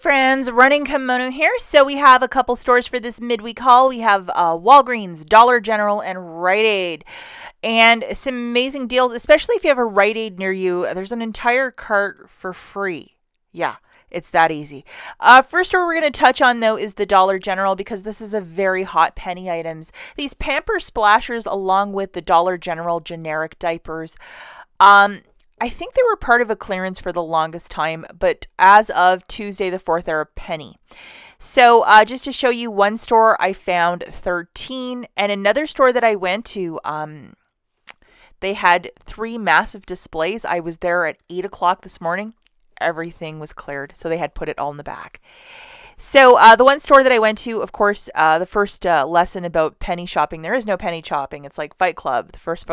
Friends, Running Kimono here. So we have a couple stores for this midweek haul. We have Walgreens, Dollar General, and Rite Aid. And some amazing deals, especially if you have a Rite Aid near you. There's an entire cart for free. Yeah, it's that easy. First store we're going to touch on, though, is the Dollar General because this is a very hot penny items. These Pamper Splashers along with the Dollar General generic diapers. I think they were part of a clearance for the longest time, but as of Tuesday the 4th, they're a penny. So just to show you one store, I found 13, and another store that I went to, they had 3 massive displays. I was there at 8 o'clock this morning. Everything was cleared, so they had put it all in the back. So the one store that I went to, of course, the first lesson about penny shopping, there is no penny shopping. It's like Fight Club. The first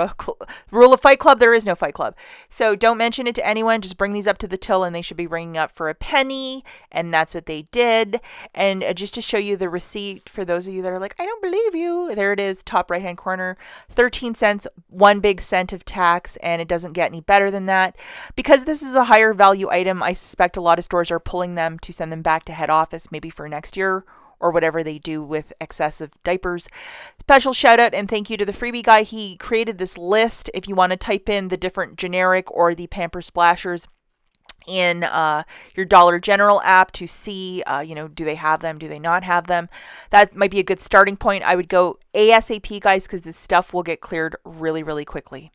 rule of Fight Club, there is no Fight Club. So don't mention it to anyone. Just bring these up to the till and they should be bringing up for a penny. And that's what they did. And just to show you the receipt for those of you that are like, I don't believe you. There it is, top right-hand corner. 13 cents, 1 big cent of tax, and it doesn't get any better than that. Because this is a higher value item, I suspect a lot of stores are pulling them to send them back to head office, maybe for next year or whatever they do with excessive diapers. Special shout out and thank you to the freebie guy. He created this list if you want to type in the different generic or the Pamper Splashers in your Dollar General app to see, do they have them? Do they not have them? That might be a good starting point. I would go ASAP, guys, because this stuff will get cleared really, really quickly.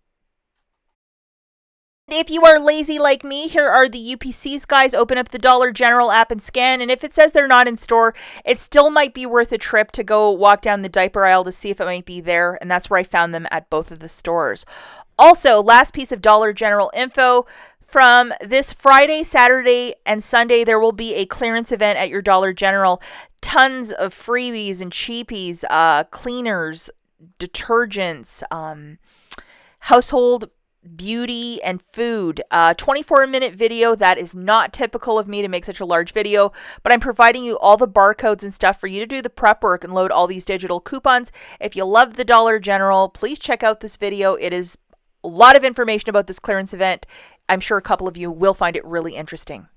If you are lazy like me, here are the UPCs, guys. Open up the Dollar General app and scan. And if it says they're not in store, it still might be worth a trip to go walk down the diaper aisle to see if it might be there. And that's where I found them at both of the stores. Also, last piece of Dollar General info. From this Friday, Saturday, and Sunday, there will be a clearance event at your Dollar General. Tons of freebies and cheapies, cleaners, detergents, household beauty and food. 24-minute video. That is not typical of me to make such a large video, but I'm providing you all the barcodes and stuff for you to do the prep work and load all these digital coupons. If you love the Dollar General, please check out this video. It is a lot of information about this clearance event. I'm sure a couple of you will find it really interesting.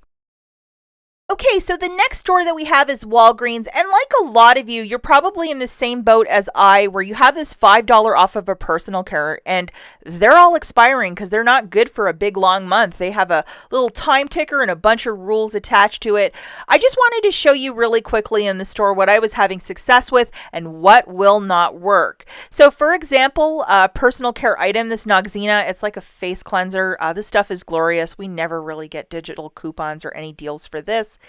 Okay, so the next store that we have is Walgreens, and like a lot of you, you're probably in the same boat as I, where you have this $5 off of a personal care, and they're all expiring because they're not good for a big, long month. They have a little time ticker and a bunch of rules attached to it. I just wanted to show you really quickly in the store what I was having success with and what will not work. So, for example, a personal care item, this Noxzema, it's like a face cleanser. This stuff is glorious. We never really get digital coupons or any deals for this.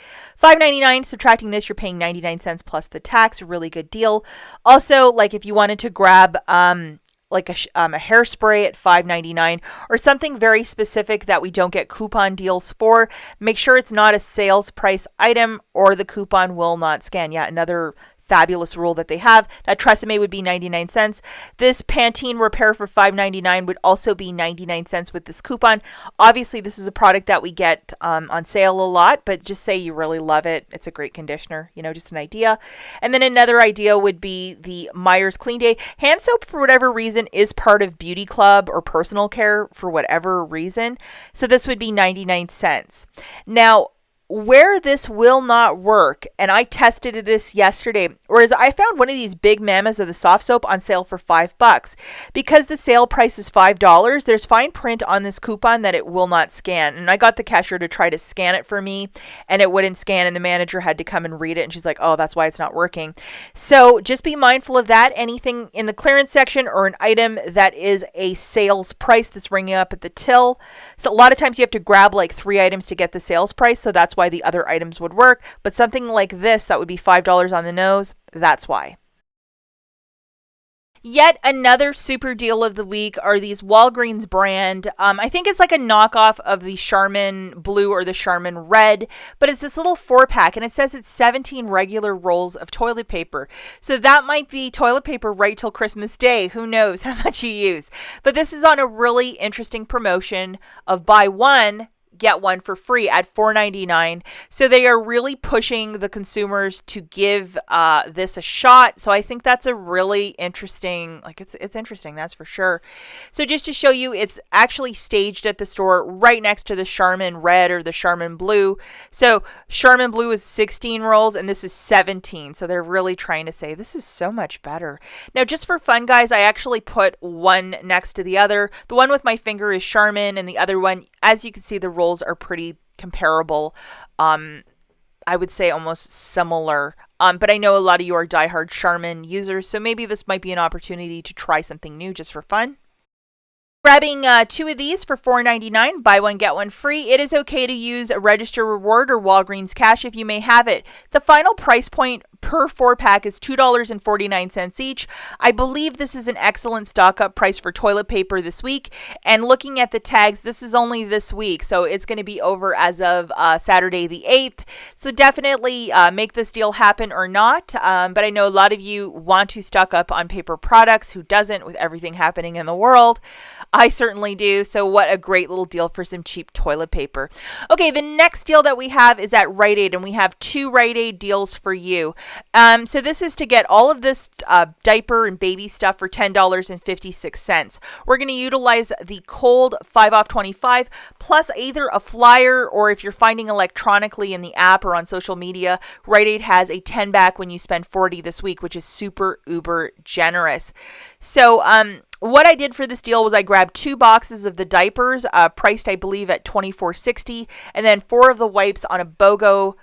$5.99, subtracting this, you're paying 99 cents plus the tax. A really good deal. Also, like if you wanted to grab like a hairspray at $5.99 or something very specific that we don't get coupon deals for, make sure it's not a sales price item or the coupon will not scan. Yeah, another fabulous rule that they have. That Tresemme would be 99 cents. This Pantene repair for $5.99 would also be 99 cents with this coupon. Obviously, this is a product that we get on sale a lot, but just say you really love it. It's a great conditioner, just an idea. And then another idea would be the Meyer's Clean Day. Hand soap, for whatever reason, is part of Beauty Club or personal care for whatever reason. So this would be 99 cents. Now, where this will not work, and I tested this yesterday, whereas I found one of these big mamas of the soft soap on sale for $5. Because the sale price is $5, there's fine print on this coupon that it will not scan. And I got the cashier to try to scan it for me, and it wouldn't scan, and the manager had to come and read it, and she's like, oh, that's why it's not working. So just be mindful of that. Anything in the clearance section or an item that is a sales price that's ringing up at the till. So a lot of times you have to grab like 3 items to get the sales price, so that's why the other items would work, but something like this that would be $5 on the nose, that's why. Yet another super deal of the week are these Walgreens brand. I think it's like a knockoff of the Charmin Blue or the Charmin Red, but it's this little 4-pack and it says it's 17 regular rolls of toilet paper. So that might be toilet paper right till Christmas Day. Who knows how much you use. But this is on a really interesting promotion of buy one, get one for free at $4.99. So they are really pushing the consumers to give this a shot. So I think that's a really interesting, like it's interesting, that's for sure. So just to show you, it's actually staged at the store right next to the Charmin Red or the Charmin Blue. So Charmin Blue is 16 rolls and this is 17. So they're really trying to say this is so much better. Now, just for fun, guys, I actually put one next to the other. The one with my finger is Charmin, and the other one, as you can see, the rolls are pretty comparable. I would say almost similar. But I know a lot of you are diehard Charmin users, so maybe this might be an opportunity to try something new just for fun. Grabbing two of these for $4.99, buy one, get one free. It is okay to use a Register Reward or Walgreens Cash if you may have it. The final price point per 4-pack is $2.49 each. I believe this is an excellent stock-up price for toilet paper this week. And looking at the tags, this is only this week, so it's going to be over as of Saturday the 8th. So definitely make this deal happen or not. But I know a lot of you want to stock up on paper products. Who doesn't with everything happening in the world? I certainly do. So what a great little deal for some cheap toilet paper. Okay, the next deal that we have is at Rite Aid, and we have two Rite Aid deals for you. So this is to get all of this diaper and baby stuff for $10.56. We're going to utilize the cold 5 off 25 plus either a flyer, or if you're finding electronically in the app or on social media, Rite Aid has a 10 back when you spend 40 this week, which is super uber generous. So what I did for this deal was I grabbed 2 boxes of the diapers, priced I believe at $24.60, and then 4 of the wipes on a BOGO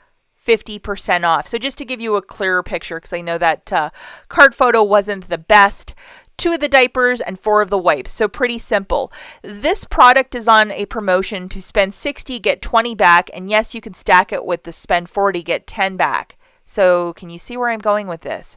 50% off. So just to give you a clearer picture, because I know that card photo wasn't the best, 2 of the diapers and 4 of the wipes. So pretty simple. This product is on a promotion to spend 60, get 20 back. And yes, you can stack it with the spend 40, get 10 back. So can you see where I'm going with this?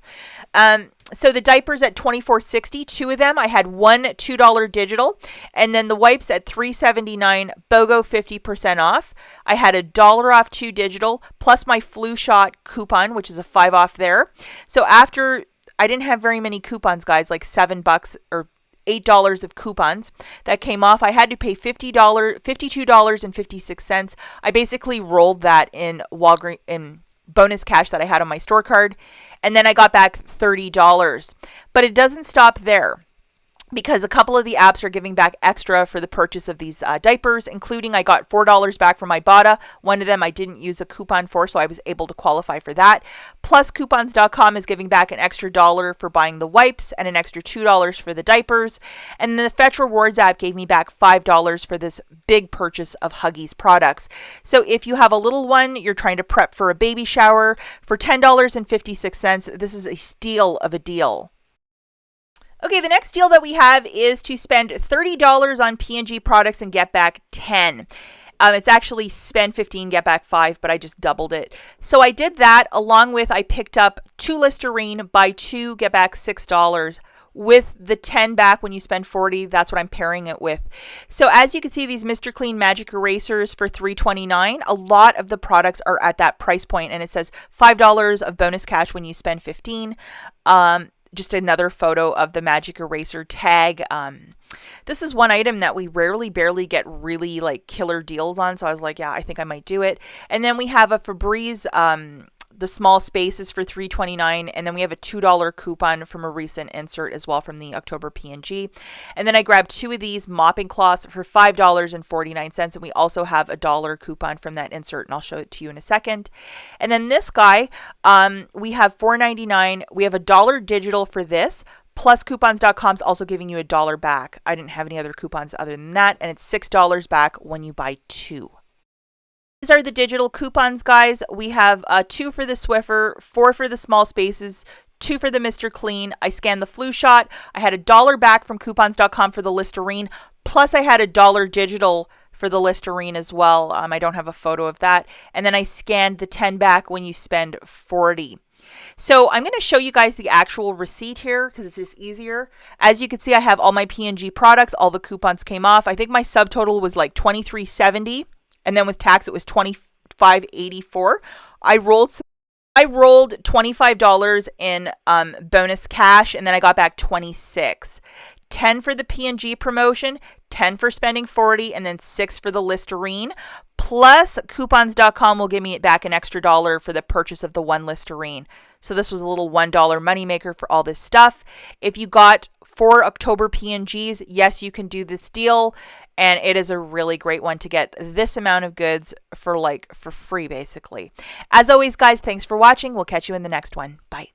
So the diapers at $24.60, 2 of them. I had one $2 digital, and then the wipes at $3.79, BOGO 50% off. I had $1 off 2 digital, plus my flu shot coupon, which is a 5 off there. So after, I didn't have very many coupons, guys, like $7 or $8 of coupons that came off. I had to pay $52.56. I basically rolled that in Walgreens in bonus cash that I had on my store card, and then I got back $30. But it doesn't stop there, because a couple of the apps are giving back extra for the purchase of these diapers, including I got $4 back from IBOTTA. One of them I didn't use a coupon for, so I was able to qualify for that. Plus, coupons.com is giving back an extra $1 for buying the wipes and an extra $2 for the diapers. And the Fetch Rewards app gave me back $5 for this big purchase of Huggies products. So if you have a little one, you're trying to prep for a baby shower, for $10.56, this is a steal of a deal. Okay, the next deal that we have is to spend $30 on P&G products and get back 10. It's actually spend 15, get back 5, but I just doubled it. So I did that, along with I picked up 2 Listerine, buy 2, get back $6. With the 10 back when you spend 40, that's what I'm pairing it with. So as you can see, these Mr. Clean Magic Erasers for $3.29, a lot of the products are at that price point, and it says $5 of bonus cash when you spend 15. Just another photo of the Magic Eraser tag. This is one item that we barely get really like killer deals on. So I was like, yeah, I think I might do it. And then we have a Febreze, the small spaces for $3.29, and then we have a $2 coupon from a recent insert as well from the October P&G. And then I grabbed 2 of these mopping cloths for $5.49, and we also have a $1 coupon from that insert, and I'll show it to you in a second. And then this guy, we have $4.99. We have $1 digital for this. Plus, coupons.com is also giving you $1 back. I didn't have any other coupons other than that, and it's $6 back when you buy 2. These are the digital coupons, guys. We have 2 for the Swiffer, 4 for the small spaces, 2 for the Mr. Clean. I scanned the flu shot. I had $1 back from coupons.com for the Listerine. Plus, I had $1 digital for the Listerine as well. I don't have a photo of that. And then I scanned the 10 back when you spend 40. So I'm going to show you guys the actual receipt here because it's just easier. As you can see, I have all my P&G products. All the coupons came off. I think my subtotal was like $23.70. And then with tax, it was $25.84. I rolled $25 in bonus cash, and then I got back $26. 10 for the P&G promotion, 10 for spending 40, and then 6 for the Listerine. Plus, coupons.com will give me back an extra $1 for the purchase of the one Listerine. So this was a little $1 moneymaker for all this stuff. If you got 4 October P&Gs, yes, you can do this deal. And it is a really great one to get this amount of goods for free, basically. As always, guys, thanks for watching. We'll catch you in the next one. Bye.